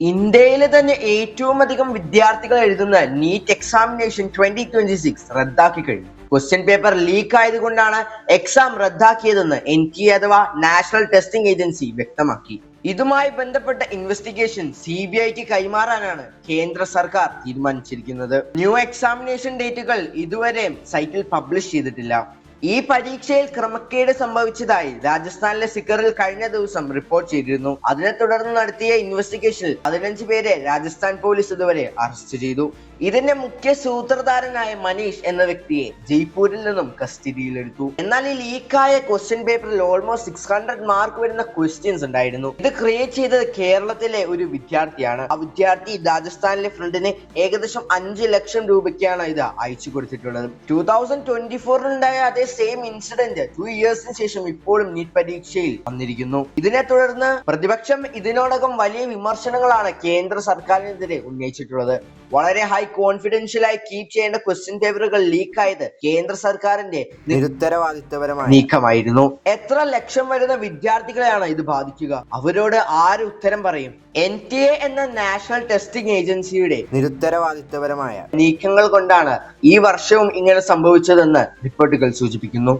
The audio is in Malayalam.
ഇന്ത്യയിലെ തന്നെ ഏറ്റവും അധികം വിദ്യാർത്ഥികൾ എഴുതുന്ന നീറ്റ് എക്സാമിനേഷൻ 2026 റദ്ദാക്കി കഴിഞ്ഞു. ക്വസ്റ്റ്യൻ പേപ്പർ ലീക്ക് ആയതുകൊണ്ടാണ് എക്സാം റദ്ദാക്കിയതെന്ന് NTA അഥവാ നാഷണൽ ടെസ്റ്റിംഗ് ഏജൻസി വ്യക്തമാക്കി. ഇതുമായി ബന്ധപ്പെട്ട ഇൻവെസ്റ്റിഗേഷൻ CBIക്ക് കൈമാറാനാണ് കേന്ദ്ര സർക്കാർ തീരുമാനിച്ചിരിക്കുന്നത്. ന്യൂ എക്സാമിനേഷൻ ഡേറ്റുകൾ ഇതുവരെ സൈറ്റിൽ പബ്ലിഷ് ചെയ്തിട്ടില്ല. ഈ പരീക്ഷയിൽ ക്രമക്കേട് സംഭവിച്ചതായി രാജസ്ഥാനിലെ സിക്കറിൽ കഴിഞ്ഞ ദിവസം റിപ്പോർട്ട് ചെയ്തിരുന്നു. അതിനെ തുടർന്ന് നടത്തിയ ഇൻവെസ്റ്റിഗേഷനിൽ 15 പേരെ രാജസ്ഥാൻ പോലീസ് ഇതുവരെ അറസ്റ്റ് ചെയ്തു. ഇതിന്റെ മുഖ്യ സൂത്രധാരനായ മനീഷ് എന്ന വ്യക്തിയെ ജയ്പൂരിൽ നിന്നും കസ്റ്റഡിയിലെടുത്തു. എന്നാൽ ഈ ലീക്കായ ക്വസ്റ്റ്യൻ പേപ്പറിൽ ഓൾമോസ്റ്റ് 600 മാർക്ക് വരുന്ന ക്വസ്റ്റ്യൻസ് ഉണ്ടായിരുന്നു. ഇത് ക്രിയേറ്റ് ചെയ്തത് കേരളത്തിലെ ഒരു വിദ്യാർത്ഥിയാണ്. ആ വിദ്യാർത്ഥി രാജസ്ഥാനിലെ ഫ്രണ്ടിന് ഏകദേശം 5 ലക്ഷം രൂപയ്ക്കാണ് ഇത് അയച്ചു കൊടുത്തിട്ടുള്ളത്. 2024 അതേ സെയിം ഇൻസിഡന്റ് 2 ഇയേഴ്സിന് ശേഷം ഇപ്പോഴും നീറ്റ് പരീക്ഷയിൽ വന്നിരിക്കുന്നു. ഇതിനെ തുടർന്ന് പ്രതിപക്ഷം ഇതിനോടകം വലിയ വിമർശനങ്ങളാണ് കേന്ദ്ര സർക്കാരിനെതിരെ ഉന്നയിച്ചിട്ടുള്ളത്. വളരെ ഹൈ കോൺഫിഡൻഷ്യലായി കീപ് ചെയ്യേണ്ട ക്വസ്റ്റ്യൻ പേപ്പറുകൾ ലീക്ക് ആയത് കേന്ദ്ര സർക്കാരിന്റെ നിരുത്തരവാദിത്തപരമായ നീക്കമായിരുന്നു. എത്ര ലക്ഷം വരുന്ന വിദ്യാർത്ഥികളെയാണ് ഇത് ബാധിക്കുക? അവരോട് ആര് ഉത്തരം പറയും? NTA എന്ന നാഷണൽ ടെസ്റ്റിംഗ് ഏജൻസിയുടെ നിരുത്തരവാദിത്തപരമായ നീക്കങ്ങൾ കൊണ്ടാണ് ഈ വർഷവും ഇങ്ങനെ സംഭവിച്ചതെന്ന് റിപ്പോർട്ടുകൾ സൂചിപ്പിക്കുന്നു.